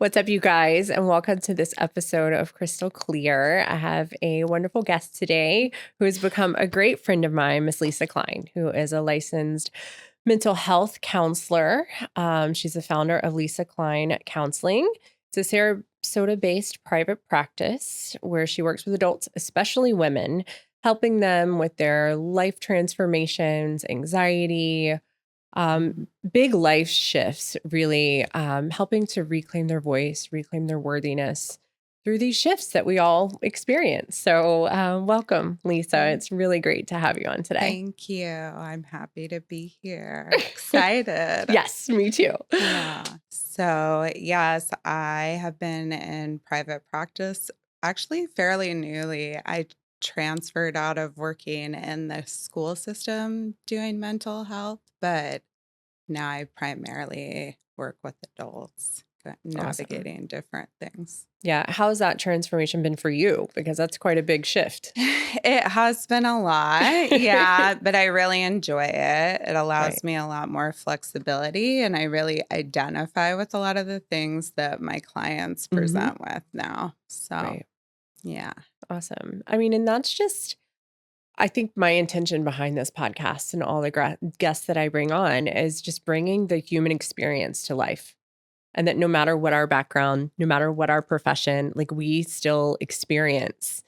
What's up, you guys, and welcome to this episode of Crystal Clear. I have a wonderful guest today who has become a great friend of mine, Miss Lisa Klein, who is a licensed mental health counselor. She's the founder of Lisa Klein Counseling. It's a Sarasota-based private practice where she works with adults, especially women, helping them with their life transformations, anxiety, big life shifts, really helping to reclaim their voice, reclaim their worthiness through these shifts that we all experience. So welcome, Lisa. It's really great to have you on today. Thank you. I'm happy to be here. Excited. Yes, me too. Yeah. So, yes, I have been in private practice actually fairly newly. I transferred out of working in the school system doing mental health, but now I primarily work with adults, navigating different things. Yeah. How's that transformation been for you? Because that's quite a big shift. It has been a lot, yeah, but I really enjoy it. It allows me a lot more flexibility, and I really identify with a lot of the things that my clients present with now. So, yeah. Awesome. I mean, and that's just, I think my intention behind this podcast and all the guests that I bring on is just bringing the human experience to life. And that no matter what our background, no matter what our profession, like we still experience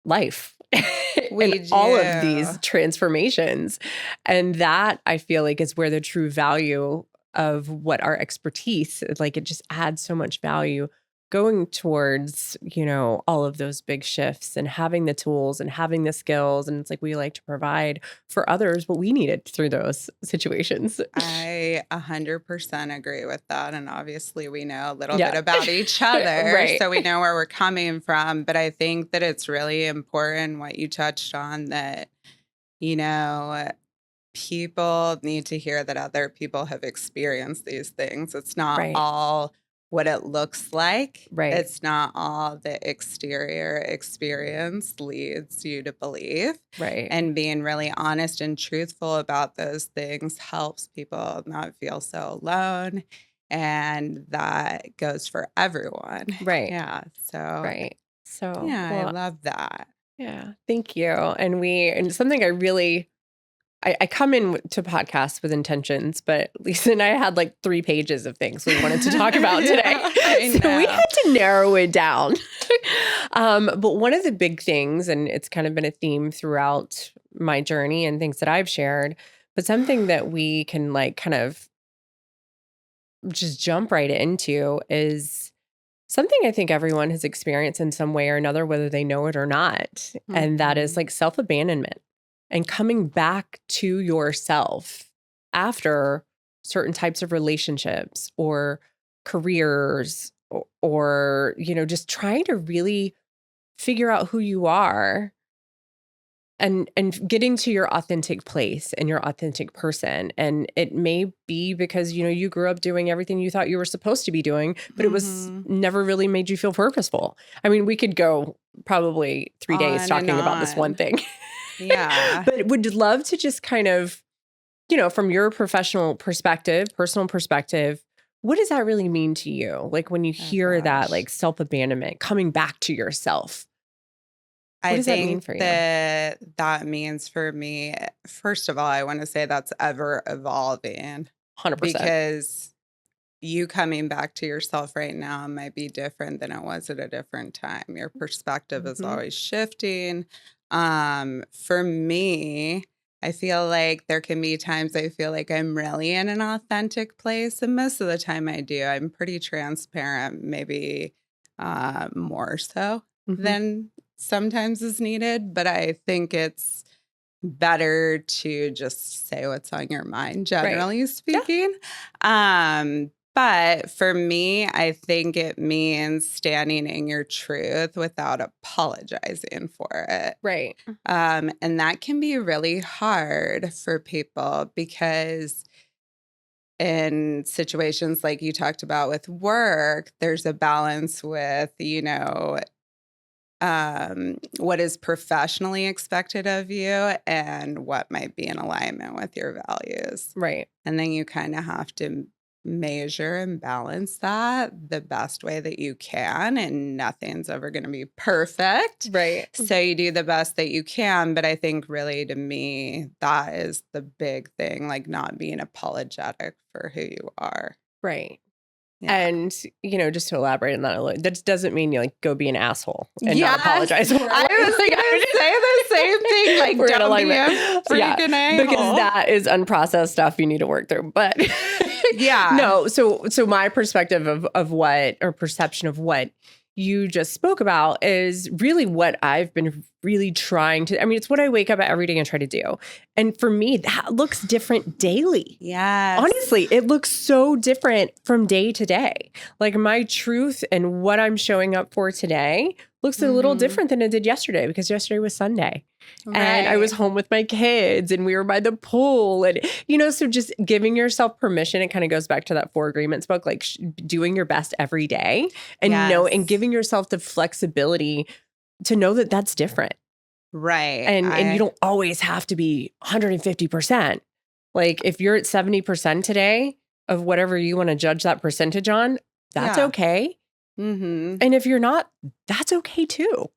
life and all of these transformations. And that I feel like is where the true value of what our expertise, like it just adds so much value going towards, you know, all of those big shifts and having the tools and having the skills. And it's like we like to provide for others what we needed through those situations. I 100% agree with that. And obviously we know a little bit about each other, so we know where we're coming from. But I think that it's really important what you touched on, that, you know, people need to hear that other people have experienced these things. It's not all what it looks like. It's not all the exterior experience leads you to believe. And being really honest and truthful about those things helps people not feel so alone. And that goes for everyone. Yeah. So, So, yeah, I love that. Yeah. Thank you. And something I come in to podcasts with intentions, but Lisa and I had like 3 pages of things we wanted to talk about today. So we had to narrow it down. But one of the big things, and it's kind of been a theme throughout my journey and things that I've shared, but something that we can like kind of just jump right into is something I think everyone has experienced in some way or another, whether they know it or not. And that is like self-abandonment. And coming back to yourself after certain types of relationships or careers or, you know, just trying to really figure out who you are and getting to your authentic place and your authentic person. And it may be because, you know, you grew up doing everything you thought you were supposed to be doing, but it was never really made you feel purposeful. I mean, we could go probably 3 days talking about this one thing. Yeah. But would love to just kind of, you know, from your professional perspective, personal perspective, what does that really mean to you? Like when you hear that, like self-abandonment, coming back to yourself. What does that mean for you? That means for me, first of all, I want to say that's ever evolving. 100%. Because you coming back to yourself right now might be different than it was at a different time. Your perspective is always shifting. For me, I feel like there can be times I feel like I'm really in an authentic place. And most of the time I do. I'm pretty transparent, maybe more so than sometimes is needed. But I think it's better to just say what's on your mind, generally speaking. But for me, I think it means standing in your truth without apologizing for it. And that can be really hard for people because in situations like you talked about with work, there's a balance with, you know, what is professionally expected of you and what might be in alignment with your values. And then you kind of have to measure and balance that the best way that you can, and nothing's ever going to be perfect. Right. So you do the best that you can. But I think really to me, that is the big thing, like not being apologetic for who you are. Right. Yeah. And, just to elaborate on that a little, that doesn't mean you like go be an asshole and not apologize for it. I was going to say the same thing. Like, We're in don't be alignment. a freaking a-hole. Because that is unprocessed stuff you need to work through. But no, so my perspective of what, or perception of what you just spoke about is really what I've been really trying to, it's what I wake up every day and try to do. And for me, that looks different daily. Yes. Honestly, it looks so different from day to day. Like my truth and what I'm showing up for today looks a little different than it did yesterday, because yesterday was Sunday. Right. And I was home with my kids and we were by the pool. And, so just giving yourself permission, it kind of goes back to that 4 Agreements book, like doing your best every day and and giving yourself the flexibility to know that that's different. Right. And you don't always have to be 150%. Like if you're at 70% today of whatever you want to judge that percentage on, that's okay. Mm-hmm. And if you're not, that's okay too.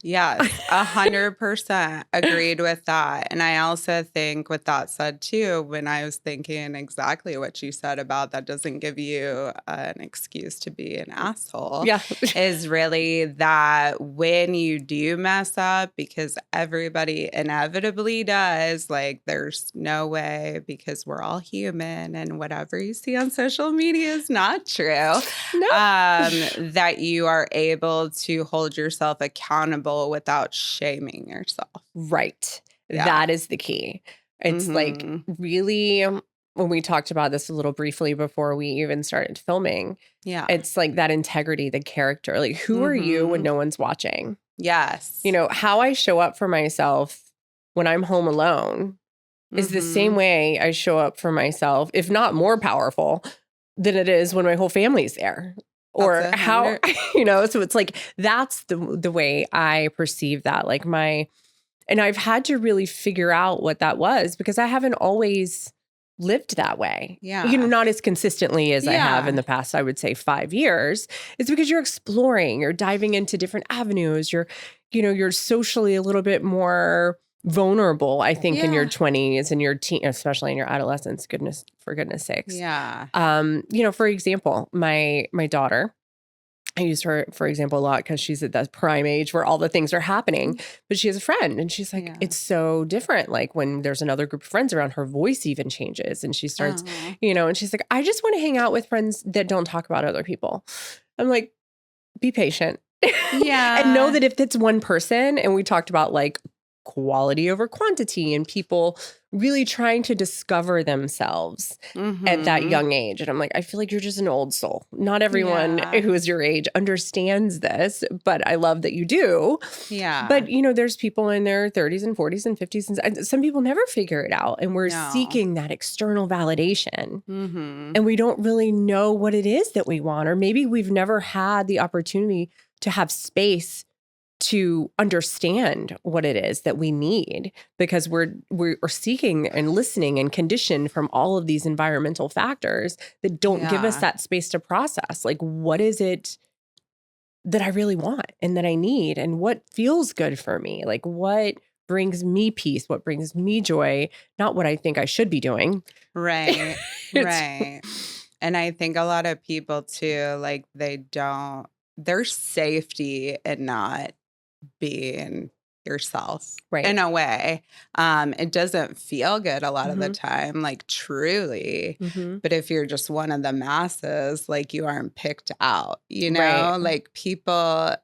Yes, 100% agreed with that. And I also think with that said too, when I was thinking exactly what you said about that doesn't give you an excuse to be an asshole, is really that when you do mess up, because everybody inevitably does, like there's no way, because we're all human and whatever you see on social media is not true, that you are able to hold yourself accountable without shaming yourself. Right. Yeah. That is the key. It's like really, when we talked about this a little briefly before we even started filming, it's like that integrity, the character, like who are you when no one's watching? Yes. How I show up for myself when I'm home alone is the same way I show up for myself, if not more powerful than it is when my whole family's there. Or how, so it's like, that's the way I perceive that. Like and I've had to really figure out what that was, because I haven't always lived that way. Yeah. Not as consistently as I have in the past, I would say 5 years. It's because you're exploring, you're diving into different avenues. You're socially a little bit more vulnerable, I think, in your 20s and your teen, especially in your adolescence, for goodness sakes. Yeah. For example, my daughter, I use her for example a lot because she's at that prime age where all the things are happening, but she has a friend and she's like, it's so different. Like when there's another group of friends around, her voice even changes and she starts, and she's like, I just want to hang out with friends that don't talk about other people. I'm like, be patient. Yeah. And know that if it's one person, and we talked about like quality over quantity and people really trying to discover themselves at that young age. And I'm like, I feel like you're just an old soul. Not everyone who is your age understands this, but I love that you do. Yeah. But, there's people in their 30s and 40s and 50s, and some people never figure it out. And we're seeking that external validation. And we don't really know what it is that we want. Or maybe we've never had the opportunity to have space to understand what it is that we need, because we're seeking and listening and conditioned from all of these environmental factors that don't give us that space to process. Like, what is it that I really want and that I need, and what feels good for me? Like, what brings me peace? What brings me joy? Not what I think I should be doing. Right. Right. And I think a lot of people too, like there's safety in not being yourself in a way. It doesn't feel good a lot of the time, like truly. But if you're just one of the masses, like you aren't picked out, like people,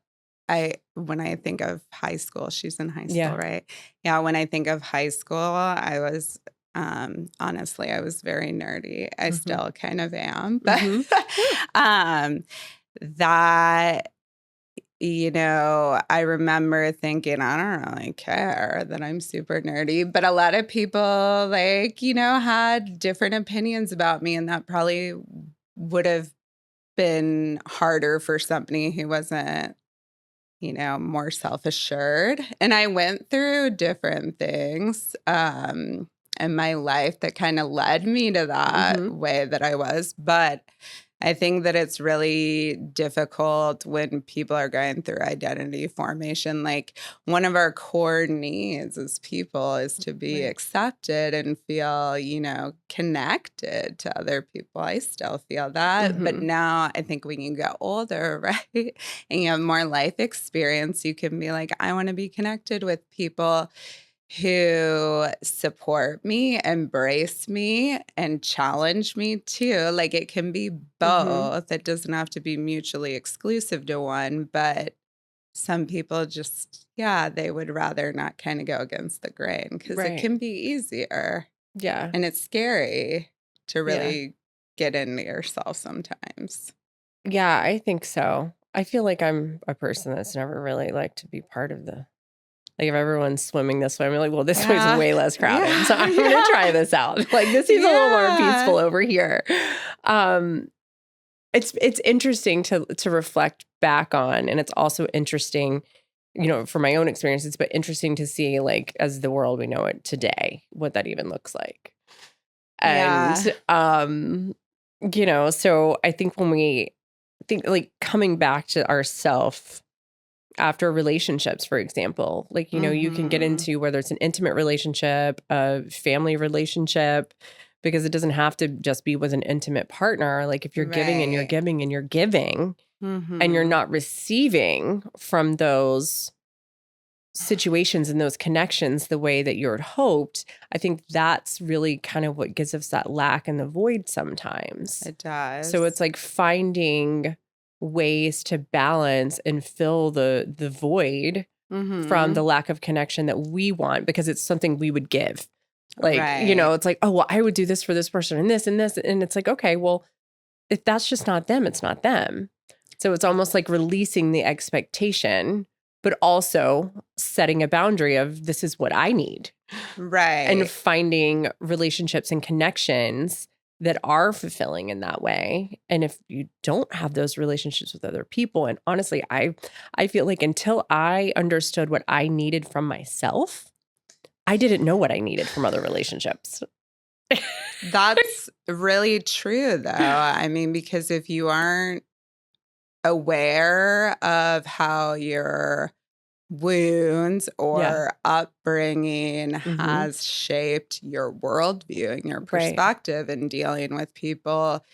when I think of high school, she's in high school, right? Yeah. When I think of high school, I was, honestly, I was very nerdy. I still kind of am, but, that, I remember thinking, I don't really care that I'm super nerdy, but a lot of people had different opinions about me, and that probably would have been harder for somebody who wasn't, more self-assured. And I went through different things, in my life that kind of led me to that way that I was. But I think that it's really difficult when people are going through identity formation. Like, one of our core needs as people is to be accepted and feel, connected to other people. I still feel that. But now I think when you get older, right, and you have more life experience, you can be like, I want to be connected with people who support me, embrace me, and challenge me too. Like, it can be both. It doesn't have to be mutually exclusive to one, but some people just, they would rather not kind of go against the grain because it can be easier. Yeah. And it's scary to really get into yourself sometimes. Yeah, I think so. I feel like I'm a person that's never really liked to be part of the, like, if everyone's swimming this way, I'm like, well, this way's way less crowded. So I'm going to try this out. Like, this seems a little more peaceful over here. It's interesting to reflect back on. And it's also interesting, for my own experiences, but interesting to see, like, as the world we know it today, what that even looks like. And, so I think when we think, like, coming back to ourself after relationships, for example, like, you can get into whether it's an intimate relationship, a family relationship, because it doesn't have to just be with an intimate partner. Like, if you're giving and you're giving and you're giving and you're not receiving from those situations and those connections the way that you had hoped, I think that's really kind of what gives us that lack and the void sometimes. It does. So it's like finding ways to balance and fill the void from the lack of connection that we want, because it's something we would give. Like, it's like, oh, well, I would do this for this person and this and this. And it's like, okay, well, if that's just not them, it's not them. So it's almost like releasing the expectation, but also setting a boundary of, this is what I need. Right. And finding relationships and connections that are fulfilling in that way. And if you don't have those relationships with other people, and honestly, I feel like until I understood what I needed from myself, I didn't know what I needed from other relationships. That's really true, though. I mean, because if you aren't aware of how your wounds or upbringing has shaped your worldview and your perspective in dealing with people,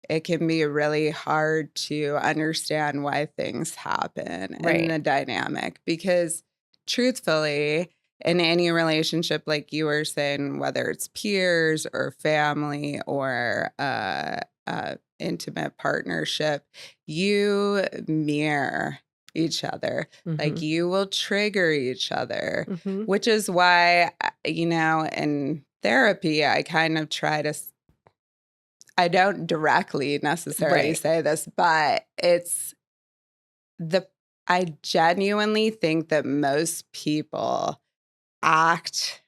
it can be really hard to understand why things happen in the dynamic. Because truthfully, in any relationship, like you were saying, whether it's peers or family or intimate partnership, you mirror each other. Like, you will trigger each other, which is why, in therapy, I kind of try to, I don't directly necessarily say this, but I genuinely think that most people act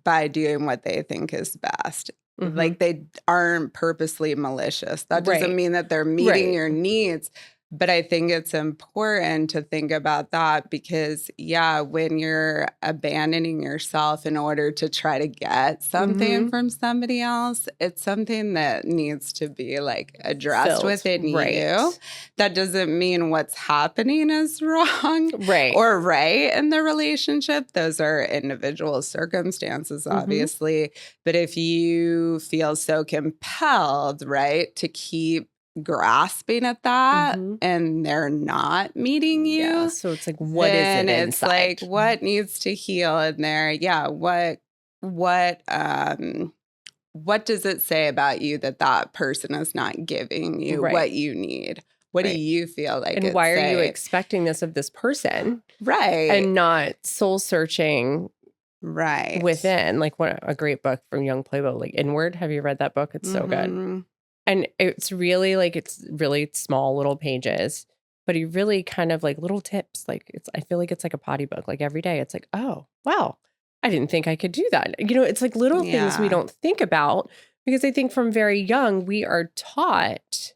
by doing what they think is best. Like, they aren't purposely malicious. That doesn't mean that they're meeting your needs. But I think it's important to think about that because, when you're abandoning yourself in order to try to get something from somebody else, it's something that needs to be, like, addressed within you. That doesn't mean what's happening is wrong or right in the relationship. Those are individual circumstances, obviously. But if you feel so compelled, to keep grasping at that and they're not meeting you, so it's like, what is it inside? It's like, what needs to heal in there? What does it say about you that person is not giving you what you need? What do you feel like? And why are you expecting this of this person? And not soul searching within. Like, a great book from Young Playboy, like Inward. Have you read that book? It's so good. And it's really small little pages, but he really kind of, like, little tips. Like, I feel like it's like a potty book. Like, every day it's like, oh, wow, I didn't think I could do that. It's like little things we don't think about, because I think from very young, we are taught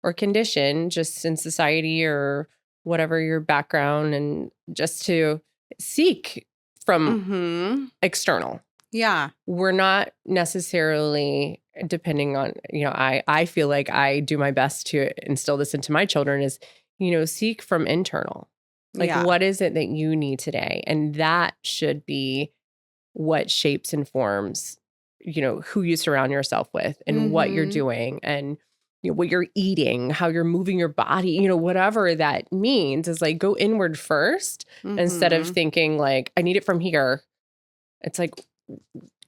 or conditioned, just in society or whatever your background, and just to seek from external. Yeah. We're not necessarily depending on, I feel like I do my best to instill this into my children is, seek from internal. Like, what is it that you need today? And that should be what shapes and forms, who you surround yourself with and what you're doing and what you're eating, how you're moving your body, whatever that means is like go inward first instead of thinking like, I need it from here. It's like,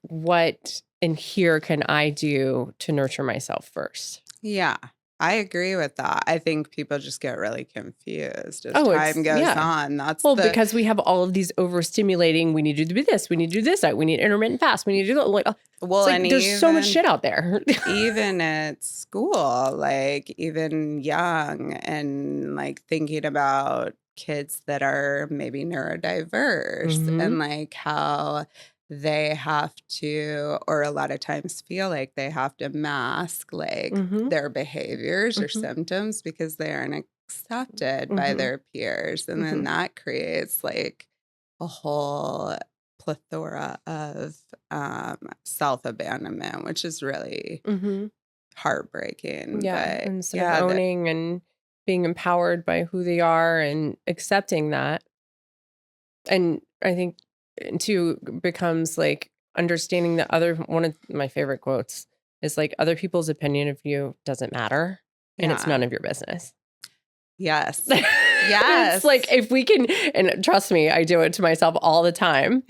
what in here can I do to nurture myself first? Yeah. I agree with that. I think people just get really confused as time goes on. Because we have all of these overstimulating, we need to do this, we need to do this, we need intermittent fast, we need to do that. Like, and there's so much shit out there. Even at school, like even young and like thinking about kids that are maybe neurodiverse and like how they have to, or a lot of times feel like they have to mask like their behaviors or symptoms because they aren't accepted by their peers. And then that creates like a whole plethora of self-abandonment, which is really heartbreaking. Yeah. But instead of owning and being empowered by who they are and accepting that. And I think too becomes like understanding that one of my favorite quotes is like other people's opinion of you doesn't matter and it's none of your business. Yes. Yes. It's like if we can, and trust me, I do it to myself all the time.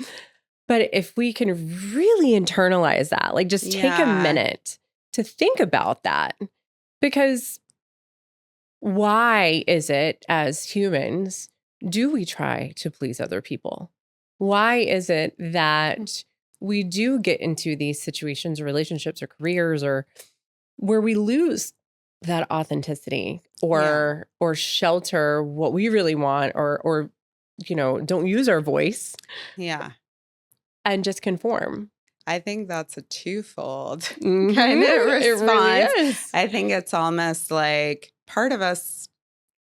But if we can really internalize that, like just take a minute to think about that, because why is it as humans do we try to please other people? Why is it that we do get into these situations or relationships or careers or where we lose that authenticity or shelter what we really want or don't use our voice and just conform? I think that's a twofold kind of response. It really is. I think it's almost like part of us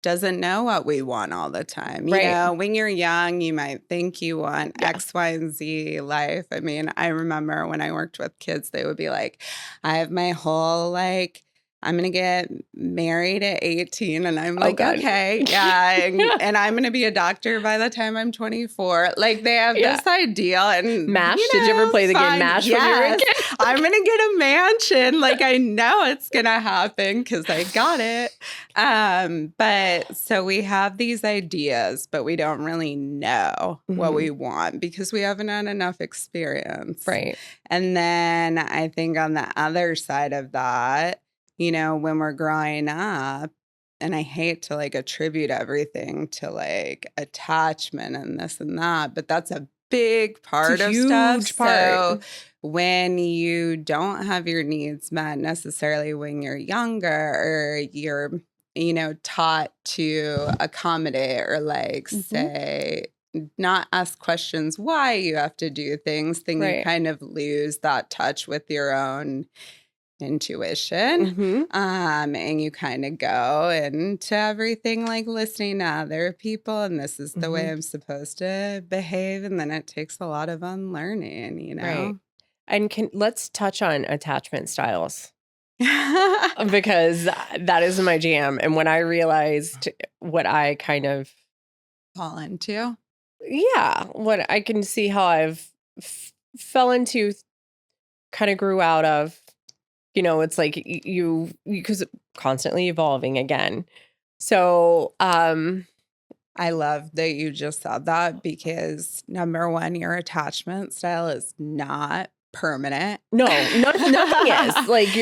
doesn't know what we want all the time. You know, when you're young, you might think you want X, Y, and Z life. I mean, I remember when I worked with kids, they would be like, I have my whole like, I'm going to get married at 18. And I'm like, okay, and I'm going to be a doctor by the time I'm 24. Like they have this ideal. And MASH, did you ever play the game MASH when you were a kid? I'm going to get a mansion. Like I know it's going to happen because I got it. But so we have these ideas, but we don't really know what we want because we haven't had enough experience. Right. And then I think on the other side of that, when we're growing up, and I hate to like attribute everything to like attachment and this and that, but that's a big part of stuff. So when you don't have your needs met necessarily when you're younger or you're, taught to accommodate or like say, not ask questions why you have to do things, then you kind of lose that touch with your own intuition. And you kind of go into everything like listening to other people and this is the way I'm supposed to behave, and then it takes a lot of unlearning, Right. And let's touch on attachment styles because that is my jam. And when I realized what I kind of fall into, what I can see how I've fell into, kind of grew out of. It's like you because constantly evolving again. So I love that you just said that because number one, your attachment style is not permanent. No, nothing is. Like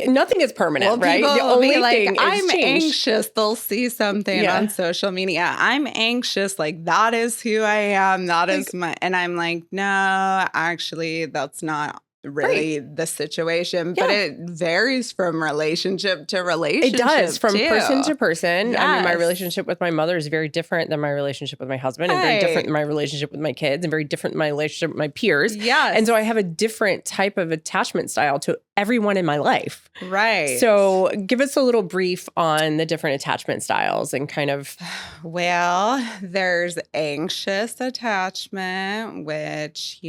nothing is permanent, right? The only like, thing I'm is change. anxious. They'll see something on social media. I'm anxious. Like that is who I am. That is my, and I'm like, no, actually, that's not really the situation, but it varies from relationship to relationship. It does, from person to person. Yes. I mean, my relationship with my mother is very different than my relationship with my husband, and very different than my relationship with my kids, and very different than my relationship with my peers. Yes. And so I have a different type of attachment style to everyone in my life. Right. So give us a little brief on the different attachment styles and kind of. Well, there's anxious attachment, which,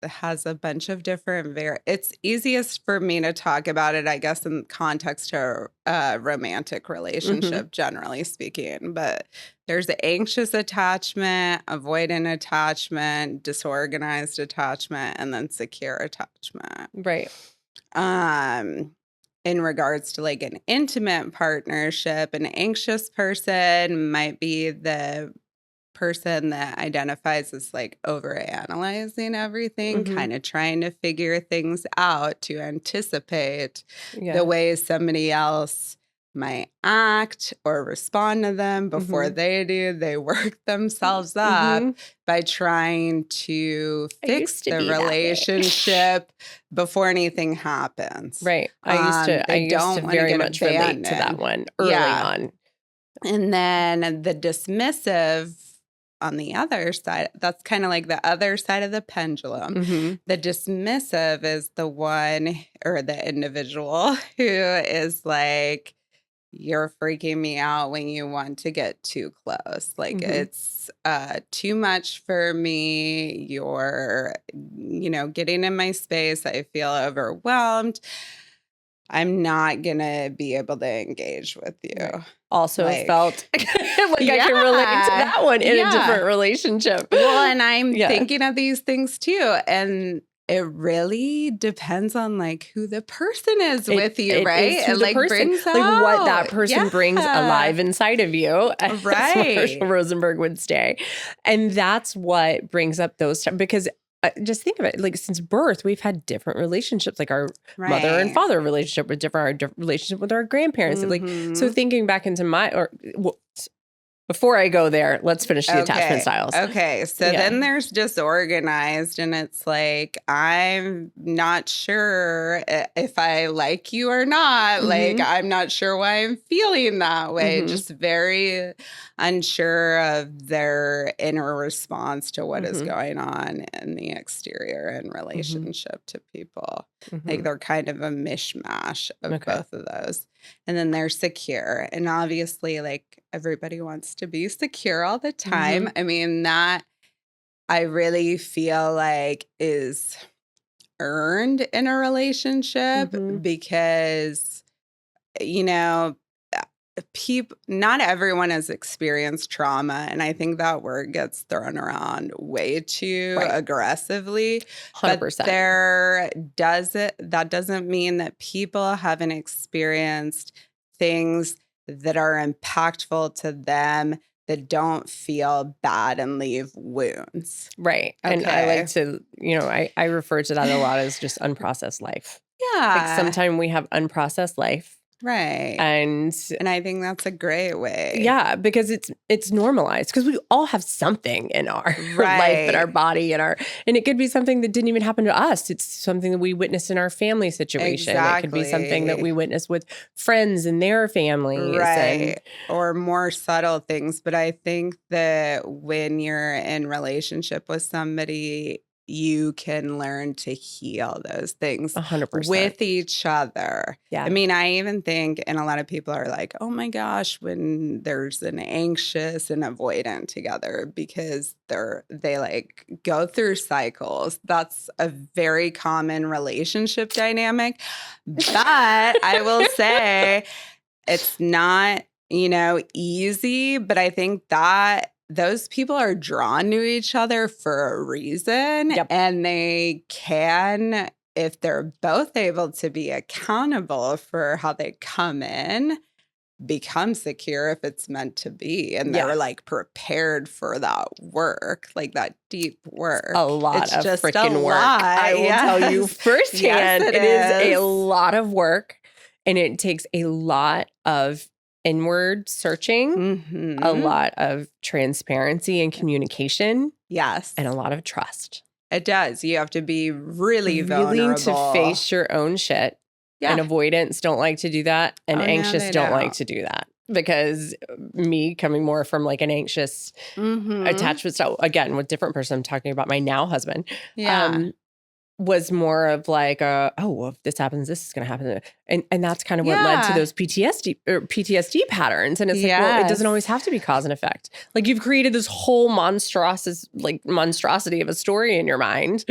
has a bunch of different it's easiest for me to talk about it, I guess, in context to a romantic relationship, generally speaking. But there's the anxious attachment, avoidant attachment, disorganized attachment, and then secure attachment. Right. In regards to like an intimate partnership, an anxious person might be the person that identifies as like overanalyzing everything, kind of trying to figure things out to anticipate the ways somebody else might act or respond to them before they do. They work themselves up by trying to fix the relationship before anything happens. Right. I used to very much relate to that one early on. And then the dismissive on the other side, that's kind of like the other side of the pendulum. The dismissive is the one or the individual who is like, you're freaking me out when you want to get too close. Like it's too much for me. You're, getting in my space. I feel overwhelmed. I'm not going to be able to engage with you. Right. Also felt like I can relate to that one in a different relationship. Well, and I'm thinking of these things too. And it really depends on like who the person is with you, right? It like brings like out what that person brings alive inside of you, as Marshall Rosenberg would say. And that's what brings up those because just think of it, like since birth, we've had different relationships, like our mother and father relationship was different, our relationship with our grandparents. Like, so thinking back into before I go there, let's finish the attachment styles. Okay. So then there's disorganized, and it's like, I'm not sure if I like you or not. Like, I'm not sure why I'm feeling that way. Just very unsure of their inner response to what is going on in the exterior in relationship to people. Like, they're kind of a mishmash of both of those. And then they're secure. And obviously, like, everybody wants to be secure all the time. I mean, that I really feel like is earned in a relationship because, not everyone has experienced trauma, and I think that word gets thrown around way too aggressively. 100%. But that doesn't mean that people haven't experienced things that are impactful to them that don't feel bad and leave wounds. Right. Okay. And I like to, I refer to that a lot as just unprocessed life. Yeah. Like sometimes we have unprocessed life. Right. And I think that's a great way. Yeah, because it's normalized because we all have something in our life and our body and it could be something that didn't even happen to us. It's something that we witnessed in our family situation. Exactly. It could be something that we witnessed with friends and their families. Right. Or more subtle things. But I think that when you're in relationship with somebody, you can learn to heal those things 100% with each other. Yeah. I mean, I even think, and a lot of people are like, oh my gosh, when there's an anxious and avoidant together because they like go through cycles. That's a very common relationship dynamic. But I will say it's not, easy, but I think that those people are drawn to each other for a reason. Yep. And they can, if they're both able to be accountable for how they come in, become secure if it's meant to be. And they're like prepared for that work, like that deep work. A lot of freaking work. I will tell you firsthand. Yes, it is a lot of work, and it takes a lot of inward searching, a lot of transparency and communication. Yes. And a lot of trust. It does. You have to be really vulnerable. Willing to face your own shit. Yeah. And avoidants don't like to do that. And anxious don't like to do that. Because me coming more from like an anxious attachment style, again, with different person, I'm talking about my now husband. Yeah. Was more of like, well, if this happens, this is going to happen. And that's kind of what led to those PTSD patterns. And it's like, well, it doesn't always have to be cause and effect. Like you've created this whole monstrosity of a story in your mind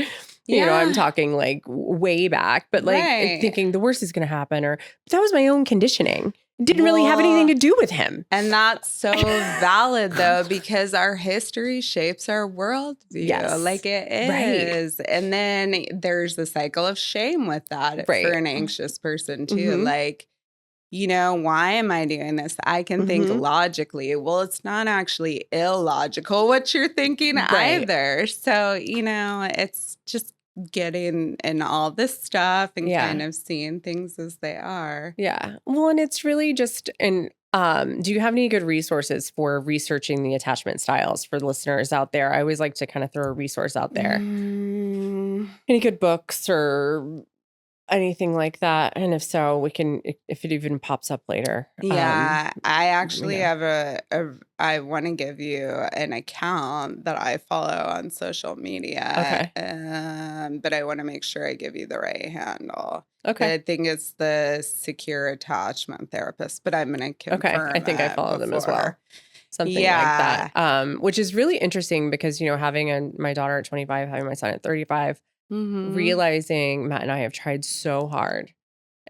I'm talking like way back, but like thinking the worst is going to happen, or that was my own conditioning. It didn't really have anything to do with him. And that's so valid, though, because our history shapes our worldview. Yes. Like it is. Right. And then there's the cycle of shame with that for an anxious person, too. Like, why am I doing this? I can think logically. Well, it's not actually illogical what you're thinking either. So, it's just getting in all this stuff and kind of seeing things as they are. Yeah. Well, and it's really just, and do you have any good resources for researching the attachment styles for listeners out there? I always like to kind of throw a resource out there. Any good books or anything like that? And if so, we can, if it even pops up later. Yeah, I actually have I want to give you an account that I follow on social media. Okay. But I want to make sure I give you the right handle. Okay. I think it's the Secure Attachment Therapist, but I'm going to confirm. Okay. I think I follow them as well. Something like that. Which is really interesting because, having my daughter at 25, having my son at 35, realizing Matt and I have tried so hard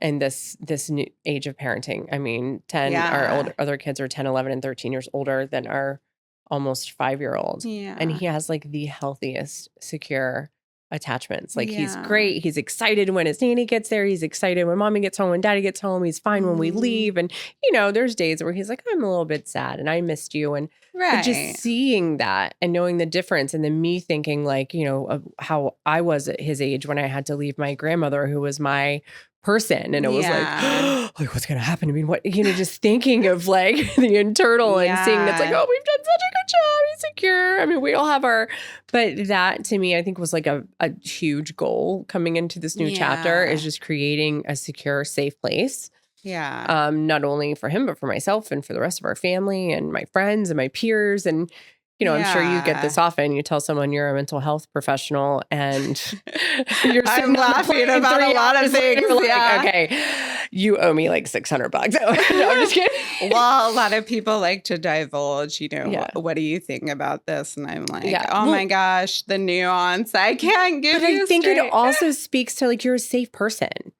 in this new age of parenting. I mean, our other kids are 10, 11, and 13 years older than our almost 5-year-old. Yeah. And he has like the healthiest, secure attachments. Like he's great. He's excited when his nanny gets there. He's excited when mommy gets home, when daddy gets home. He's fine when we leave. And, there's days where he's like, I'm a little bit sad and I missed you. And but just seeing that and knowing the difference, and then me thinking like, of how I was at his age when I had to leave my grandmother, who was my person. And it was like, what's going to happen to me? What, just thinking of like the internal and seeing that's like, oh, we've done such a good job. He's secure. I mean, we all have but that to me, I think was like a huge goal coming into this new chapter, is just creating a secure, safe place. Yeah. Not only for him, but for myself and for the rest of our family and my friends and my peers. And, I'm sure you get this often. You tell someone you're a mental health professional and I'm laughing about a lot of things. Like, okay, you owe me like $600. No, I'm just kidding. Well, a lot of people like to divulge, what do you think about this? And I'm like, my gosh, the nuance. I can't give you I think it also speaks to like, you're a safe person.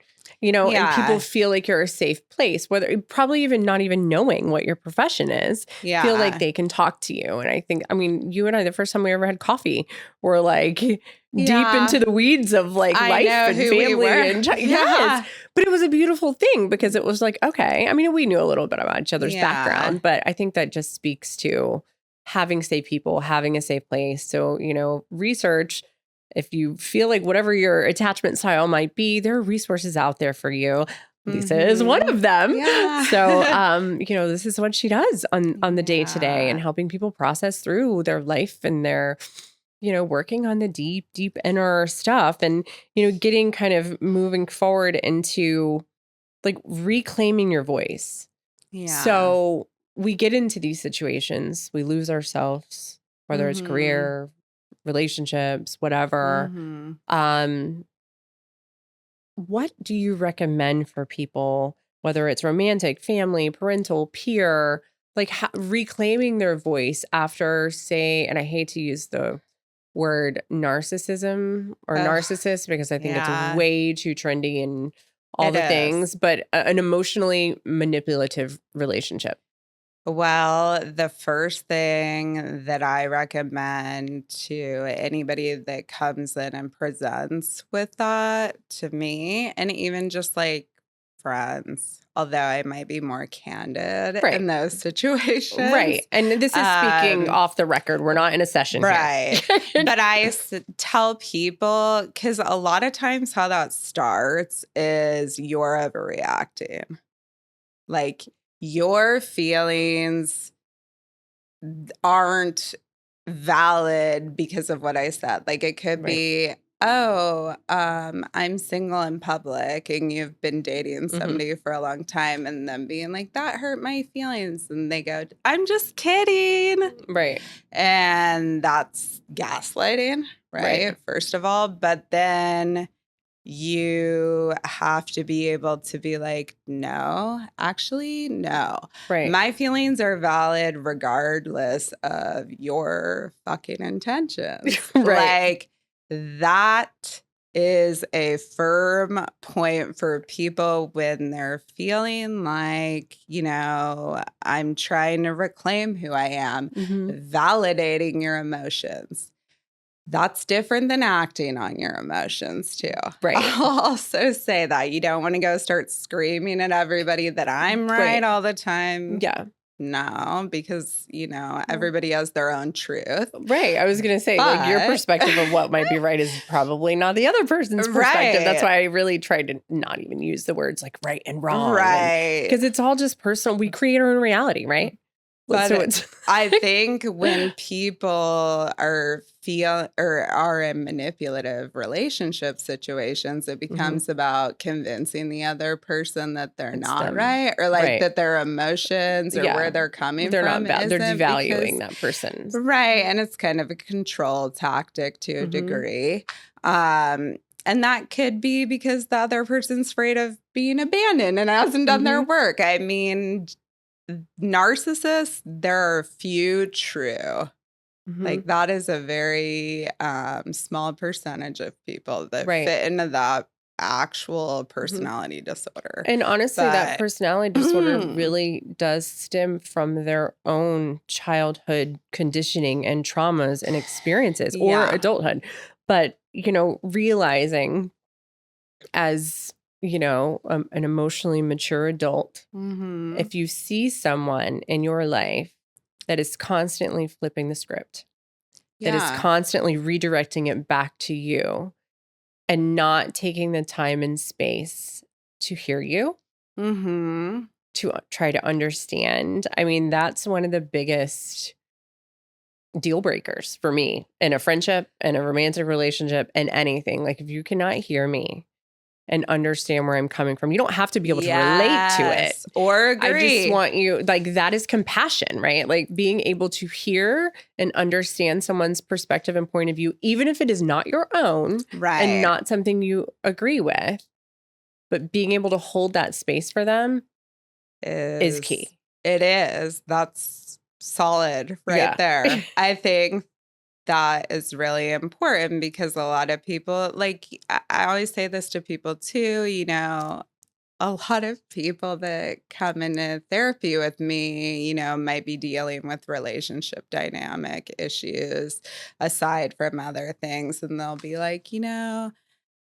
And people feel like you're a safe place, whether probably even not even knowing what your profession is, feel like they can talk to you. And I think, you and I, the first time we ever had coffee, were like deep into the weeds of like life and family. Yes. But it was a beautiful thing because it was like, okay, we knew a little bit about each other's background, but I think that just speaks to having safe people, having a safe place. So, research. If you feel like whatever your attachment style might be, there are resources out there for you. Lisa is one of them. Yeah. So, this is what she does on the day to day, and helping people process through their life and their, working on the deep, deep inner stuff, and, getting kind of moving forward into like reclaiming your voice. Yeah. So we get into these situations, we lose ourselves, whether it's career, relationships, whatever. What do you recommend for people, whether it's romantic, family, parental, peer, like reclaiming their voice after, say, and I hate to use the word narcissism or narcissist because I think it's way too trendy and all the things, but an emotionally manipulative relationship? Well, the first thing that I recommend to anybody that comes in and presents with that to me, and even just like friends, although I might be more candid in those situations. Right. And this is speaking off the record. We're not in a session here. But I tell people, because a lot of times how that starts is you're overreacting. Like, your feelings aren't valid because of what I said. Like it could be, I'm single in public and you've been dating somebody for a long time, and them being like, that hurt my feelings. And they go, I'm just kidding. Right. And that's gaslighting, right? First of all. But then you have to be able to be like, no, actually, no. Right. My feelings are valid regardless of your fucking intentions. Like that is a firm point for people when they're feeling like, I'm trying to reclaim who I am, validating your emotions. That's different than acting on your emotions, too. Right. I'll also say that you don't want to go start screaming at everybody that I'm right all the time. Yeah. No, because, everybody has their own truth. Right. I was going to say, like, your perspective of what might be right is probably not the other person's perspective. That's why I really tried to not even use the words like right and wrong. Right. Because it's all just personal. We create our own reality, right? But I think when people are in manipulative relationship situations, it becomes about convincing the other person that they're not right, or like that their emotions or where they're coming from not they're devaluing that person. Right. And it's kind of a control tactic to a degree. And that could be because the other person's afraid of being abandoned and hasn't done their work. I mean, narcissists, there are few true. Like that is a very small percentage of people that fit into that actual personality disorder. And honestly, that personality disorder really does stem from their own childhood conditioning and traumas and experiences or adulthood. But, realizing as an emotionally mature adult, if you see someone in your life that is constantly flipping the script, that is constantly redirecting it back to you and not taking the time and space to hear you, to try to understand. I mean, that's one of the biggest deal breakers for me in a friendship, in a romantic relationship, and anything. Like, if you cannot hear me and understand where I'm coming from, you don't have to be able to relate to it or agree. I just want you, like, that is compassion, right? Like, being able to hear and understand someone's perspective and point of view, even if it is not your own, and not something you agree with, but being able to hold that space for them is key. It is. That's solid right there. I think that is really important because a lot of people, like, I always say this to people too, a lot of people that come into therapy with me, might be dealing with relationship dynamic issues aside from other things. And they'll be like,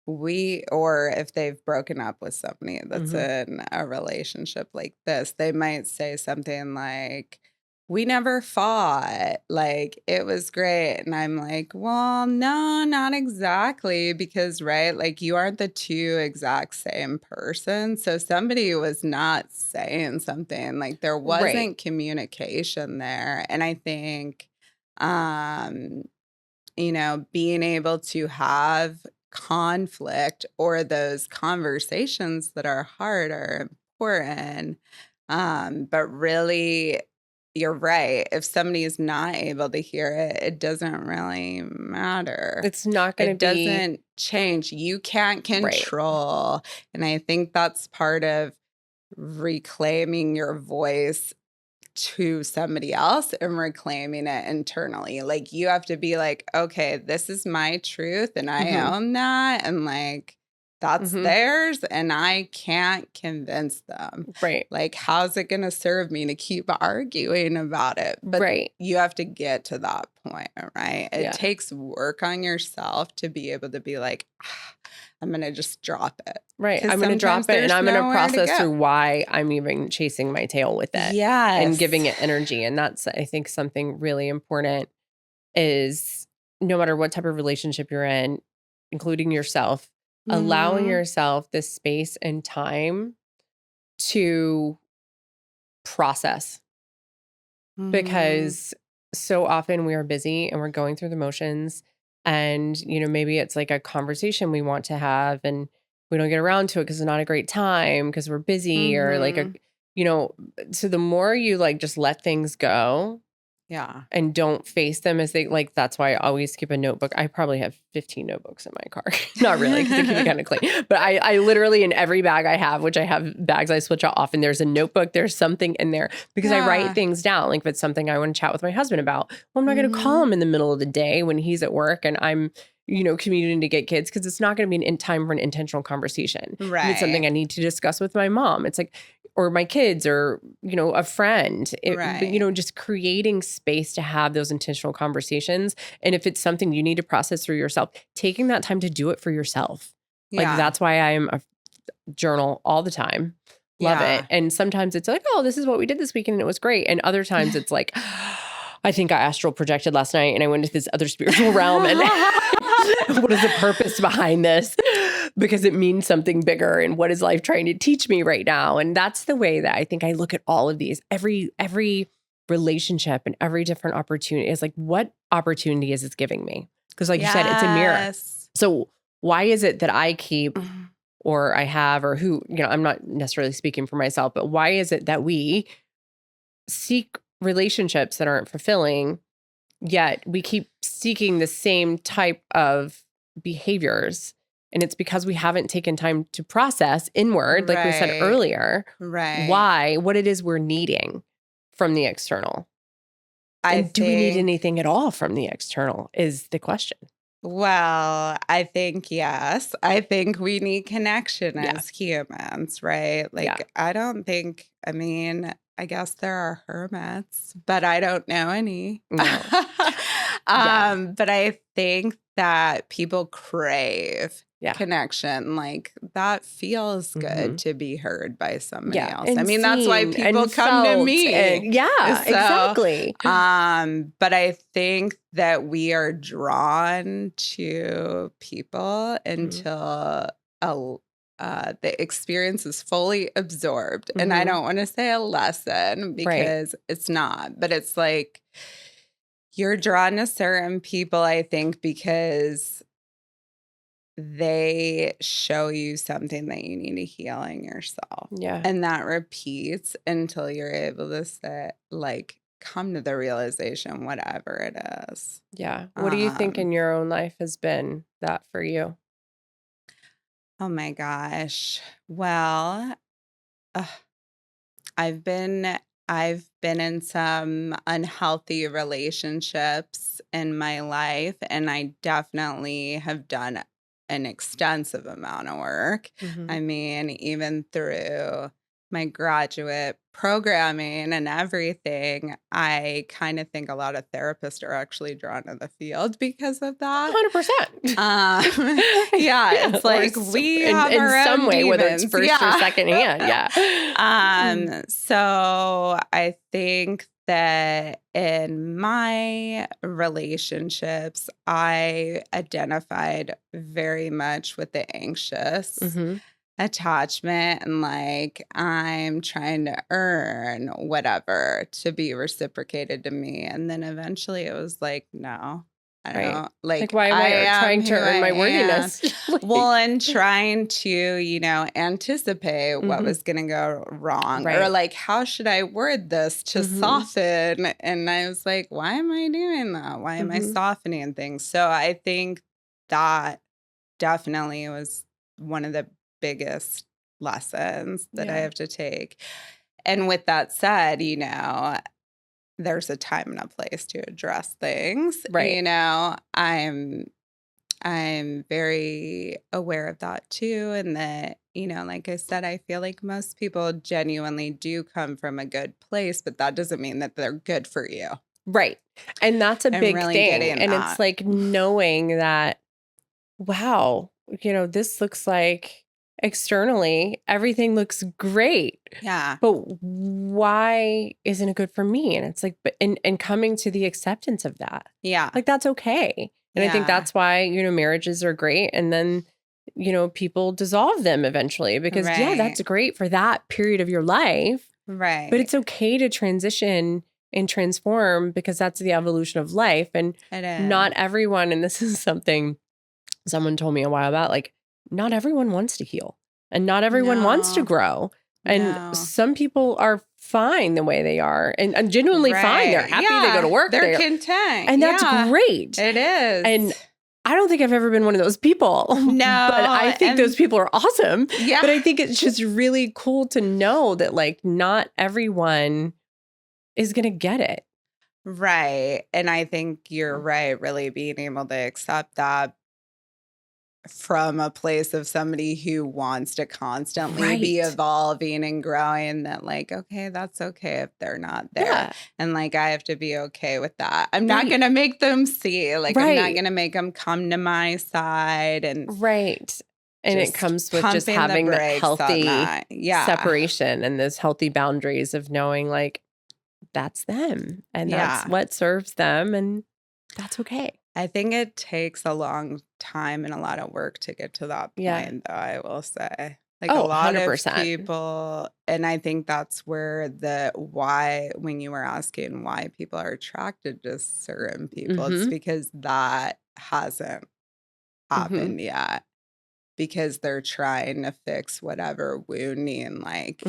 or if they've broken up with somebody that's in a relationship like this, they might say something like, we never fought, like, it was great. And I'm like, well, no, not exactly, because, like, you aren't the two exact same person. So somebody was not saying something, like, there wasn't communication there. And I think, being able to have conflict or those conversations that are hard are important. But really, you're right. If somebody is not able to hear it, it doesn't really matter. It's not going to be. It doesn't change. You can't control. And I think that's part of reclaiming your voice to somebody else and reclaiming it internally. Like, you have to be like, okay, this is my truth and I own that. And like, that's theirs and I can't convince them. Right. Like, how's it going to serve me to keep arguing about it? But you have to get to that point, right? It takes work on yourself to be able to be like, I'm going to just drop it. Right. I'm going to drop it and I'm going to process through why I'm even chasing my tail with it. Yes. And giving it energy. And that's, I think, something really important is no matter what type of relationship you're in, including yourself, allowing yourself the space and time to process. Because so often we are busy and we're going through the motions. And, maybe it's like a conversation we want to have and we don't get around to it because it's not a great time because we're busy or like, so the more you like just let things go. Yeah. And don't face them as they like, that's why I always keep a notebook. I probably have 15 notebooks in my car. Not really, because I keep it kind of clean. But I literally, in every bag I have, which I have bags I switch out often, there's a notebook, there's something in there because I write things down. Like if it's something I want to chat with my husband about, well, I'm not going to call him in the middle of the day when he's at work and I'm, community to get kids because it's not going to be in time for an intentional conversation. Right. If it's something I need to discuss with my mom. It's like, or my kids or, a friend, Right. Just creating space to have those intentional conversations. And if it's something you need to process through yourself, taking that time to do it for yourself. Like, that's why I'm a journal all the time. Love it. And sometimes it's like, oh, this is what we did this weekend and it was great. And other times it's like, I think I astral projected last night and I went into this other spiritual realm and what is the purpose behind this? Because it means something bigger. And what is life trying to teach me right now? And that's the way that I think I look at all of these. Every relationship and every different opportunity is like, what opportunity is this giving me? Because like you said, it's a mirror. So why is it that I keep or I have or who, I'm not necessarily speaking for myself, but why is it that we seek relationships that aren't fulfilling, yet we keep seeking the same type of behaviors? And it's because we haven't taken time to process inward, like we said earlier, what it is we're needing from the external. Do we need anything at all from the external is the question. Well, I think yes. I think we need connection as humans, right? Like, I don't think, I guess there are hermits, but I don't know any. No. But I think that people crave connection. Like, that feels good to be heard by somebody else. And that's why people come to me. Exactly. But I think that we are drawn to people until the experience is fully absorbed. And I don't want to say a lesson because it's not, but it's like you're drawn to certain people, I think, because they show you something that you need to heal in yourself. Yeah. And that repeats until you're able to say, like, come to the realization, whatever it is. Yeah. What do you think in your own life has been that for you? Oh my gosh. Well, I've been in some unhealthy relationships in my life, and I definitely have done an extensive amount of work. Even through my graduate programming and everything, I kind of think a lot of therapists are actually drawn to the field because of that. 100%. It's like we have in our some own way, demons. whether it's first or second hand. So I think that in my relationships, I identified very much with the anxious attachment and like I'm trying to earn whatever to be reciprocated to me. And then eventually it was like, no. I don't know. Like why am I trying to earn my worthiness? Well, and trying to, anticipate what was going to go wrong. Or like, how should I word this to soften? And I was like, why am I doing that? Why am I softening things? So I think that definitely was one of the biggest lessons that I have to take. And with that said, there's a time and a place to address things. I'm very aware of that too. And that, like I said, I feel like most people genuinely do come from a good place, but that doesn't mean that they're good for you. Right. And that's a big thing. And it's like knowing that, wow, this looks like externally, everything looks great. Yeah. But why isn't it good for me? And it's like, and coming to the acceptance of that. Yeah. Like, that's okay. And I think that's why, marriages are great. And then, people dissolve them eventually because, that's great for that period of your life. Right. But it's okay to transition and transform because that's the evolution of life. And not everyone, and this is something someone told me a while back, like, not everyone wants to heal and not everyone wants to grow. And some people are fine the way they are and genuinely fine. They're happy. They go to work. They're content. And that's great. It is. And I don't think I've ever been one of those people. No. But I think those people are awesome. Yeah. But I think it's just really cool to know that, like, not everyone is going to get it. Right. And I think you're right, really being able to accept that. from a place of somebody who wants to constantly be evolving and growing, that like, okay, that's okay if they're not there. Yeah. And like, I have to be okay with that. I'm not going to make them see, like, I'm not going to make them come to my side. And and it comes with just having that healthy separation and those healthy boundaries of knowing like, that's them and that's what serves them. And that's okay. I think it takes a long time and a lot of work to get to that point, though, I will say. Like a lot 100%. Of people, and I think that's where when you were asking why people are attracted to certain people, it's because that hasn't happened yet. Because they're trying to fix whatever wounding, like,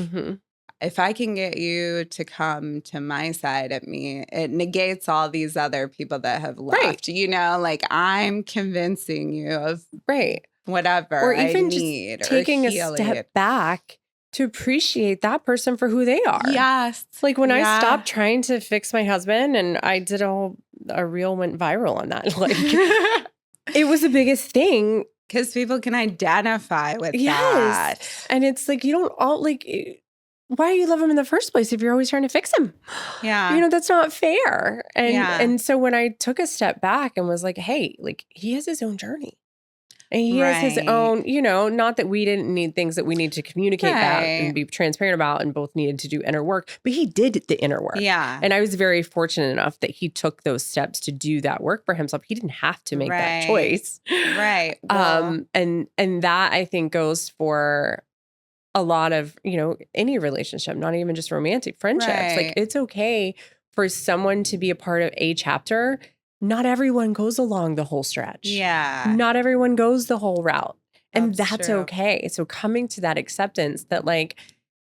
if I can get you to come to my side at me, it negates all these other people that have left. You know, like I'm convincing you of whatever or even I need, just taking a step back to appreciate that person for who they are. Yes. Like when I stopped trying to fix my husband, and I did a reel went viral on that. Like it was the biggest thing. Because people can identify with that. And it's like, you don't all like, why do you love him in the first place if you're always trying to fix him? Yeah. You know, that's not fair. And so when I took a step back and was like, hey, like he has his own journey. And he has his own, you know, not that we didn't need things that we need to communicate about and be transparent about, and both needed to do inner work, but he did the inner work. Yeah. And I was very fortunate enough that he took those steps to do that work for himself. He didn't have to make that choice. Right. Well, and that I think goes for a lot of, you know, any relationship, not even just romantic friendships. Like it's okay for someone to be a part of a chapter. Not everyone goes along the whole stretch. Yeah. Not everyone goes the whole route. And that's okay. So coming to that acceptance that like,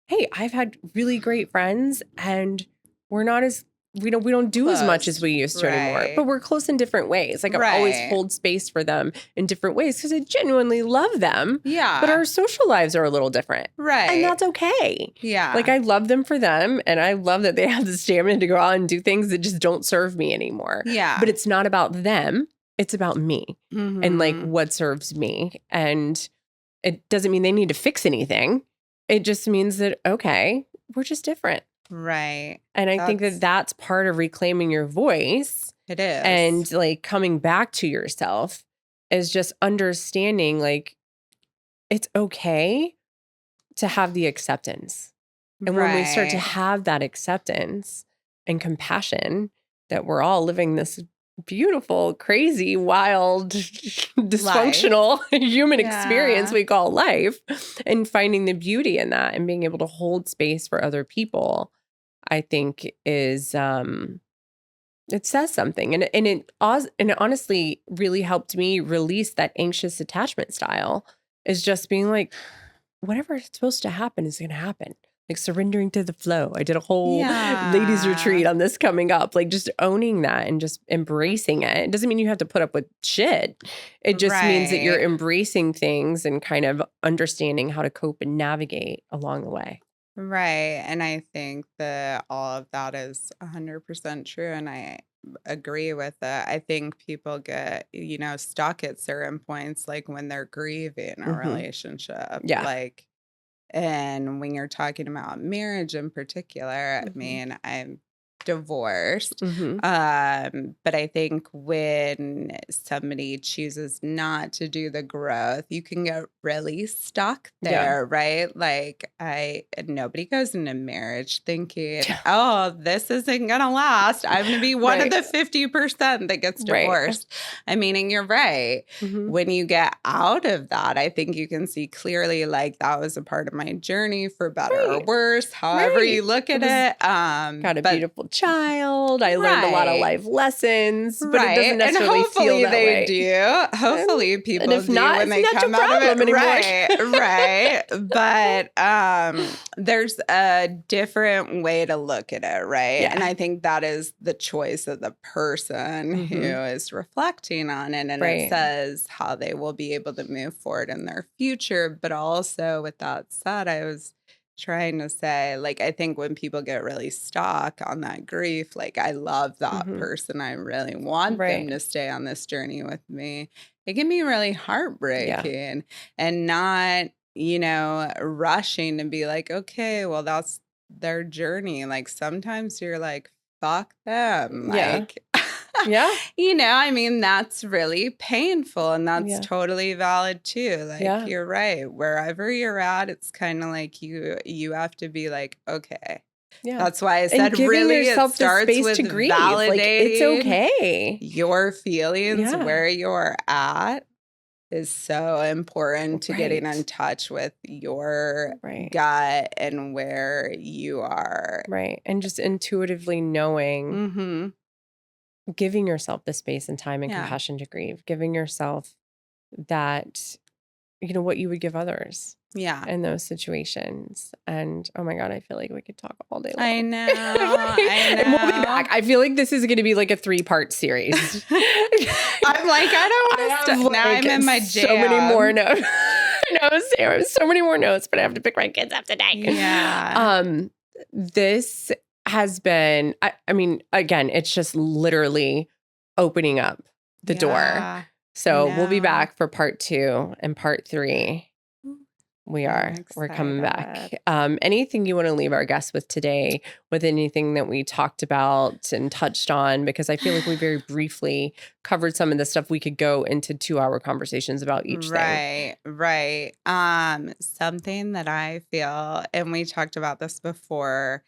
hey, I've had really great friends and we're not as, we don't do as much as we used to anymore, but we're close in different ways. Like I always hold space for them in different ways because I genuinely love them. Yeah. But our social lives are a little different. Right. And that's okay. Yeah. Like I love them for them. And I love that they have the stamina to go out and do things that just don't serve me anymore. Yeah. But it's not about them. It's about me and like what serves me. And it doesn't mean they need to fix anything. It just means that, okay, we're just different. Right. And I think that that's part of reclaiming your voice. It is. And like coming back to yourself is just understanding like it's okay to have the acceptance. And when we start to have that acceptance and compassion that we're all living this beautiful, crazy, wild, dysfunctional human experience we call life, and finding the beauty in that and being able to hold space for other people, I think is it says something. And it honestly really helped me release that anxious attachment style, is just being like, whatever is supposed to happen is going to happen. Like surrendering to the flow. I did a whole ladies retreat on this coming up, like just owning that and just embracing it. It doesn't mean you have to put up with shit. It just means that you're embracing things and kind of understanding how to cope and navigate along the way. Right. And I think that all of that is 100% true. And I agree with it. I think people get, you know, stuck at certain points, like when they're grieving a relationship. Yeah. Like, and when you're talking about marriage in particular, I mean, I'm divorced. But I think when somebody chooses not to do the growth, you can get really stuck there, right? Like nobody goes into marriage thinking, oh, this isn't gonna last. I'm gonna be one of the 50% that gets divorced. I mean, and you're right. When you get out of that, I think you can see clearly, like that was a part of my journey, for better or worse, however you look at it. Got a beautiful child. I learned a lot of life lessons, but it doesn't necessarily and hopefully feel that they way. do. Hopefully people and if do not, when they come out of it. But there's a different way to look at it, right? And I think that is the choice of the person who is reflecting on it. And it says how they will be able to move forward in their future. But also with that said, I was trying to say, like, I think when people get really stuck on that grief, like, I love that person. I really want them to stay on this journey with me. It can be really heartbreaking and not, rushing to be like, okay, well, that's their journey. Like, sometimes you're like, fuck them. Like, I mean, that's really painful and that's totally valid too. Like, you're right. Wherever you're at, it's kind of like you have to be like, okay. Yeah. That's why I said really it starts with to grieve. Validating like, it's okay. Your feelings where you're at is so important to getting in touch with your gut and where you are. Right. And just intuitively knowing, giving yourself the space and time and compassion to grieve, giving yourself that, what you would give others. Yeah. In those situations. And oh my God, I feel like we could talk all day long. I know. I know. And we'll be back. I feel like this is going to be like a 3-part series. I'm like, I don't want to stop. Now I'm in my jam. So many more notes. No, Sarah, so many more notes, but I have to pick my kids up today. Yeah. This has been, I mean, again, it's just literally opening up the door. So we'll be back for part 2 and part 3. We're coming back. Anything you want to leave our guests with today, with anything that we talked about and touched on? Because I feel like we very briefly covered some of the stuff we could go into 2-hour conversations about each thing. Right. Something that I feel, and we talked about this before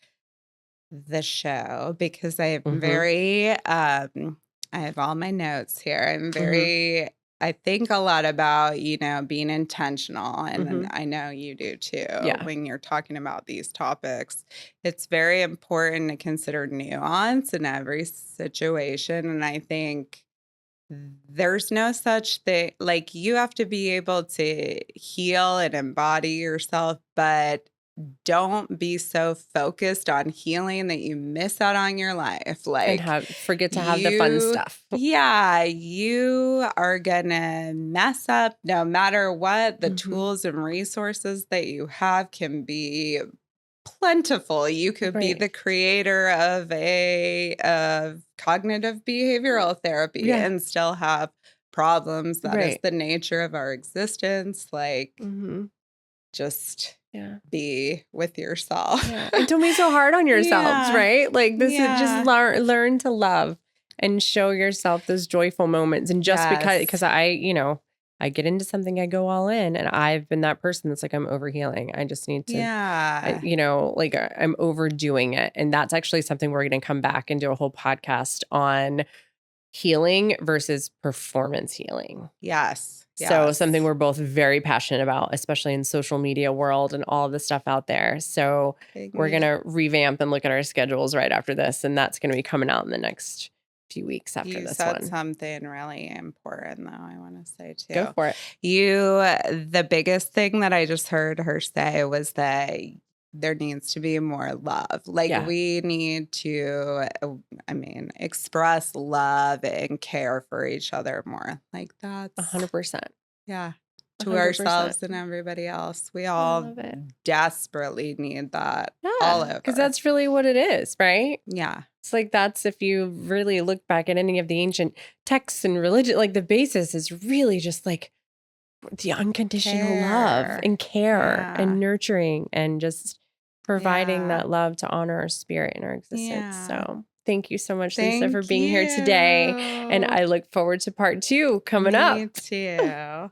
the show, because I am very, I have all my notes here. I'm very... I think a lot about, being intentional. And I know you do too. When you're talking about these topics, it's very important to consider nuance in every situation. And I think there's no such thing, like, you have to be able to heal and embody yourself, but don't be so focused on healing that you miss out on your life. Like, and forget to have the fun stuff. Yeah, you are gonna mess up no matter what. The tools and resources that you have can be plentiful. You could be the creator of cognitive behavioral therapy and still have problems. That is the nature of our existence. Like, just be with yourself. And don't be so hard on yourselves, right? Like, this is just learn to love and show yourself those joyful moments. And just because I get into something, I go all in, and I've been that person that's like, I'm overhealing. I just need to, I'm overdoing it. And that's actually something we're going to come back and do a whole podcast on: healing versus performance healing. Yes. So something we're both very passionate about, especially in social media world and all of the stuff out there. So we're going to revamp and look at our schedules right after this. And that's going to be coming out in the next few weeks after this one. You said something really important, though, I want to say, too. Go for it. The biggest thing that I just heard her say was that there needs to be more love. Like, we need to, express love and care for each other more. Like, that's 100%. Yeah. To 100%. Ourselves and everybody else. We all desperately need that. All over. Because that's really what it is, right? Yeah. It's like, that's, if you really look back at any of the ancient texts and religion, like, the basis is really just like the unconditional love and care and nurturing and just providing that love to honor our spirit and our existence. So thank you so much, Lisa, for being here today. And I look forward to part 2 coming up. Me too.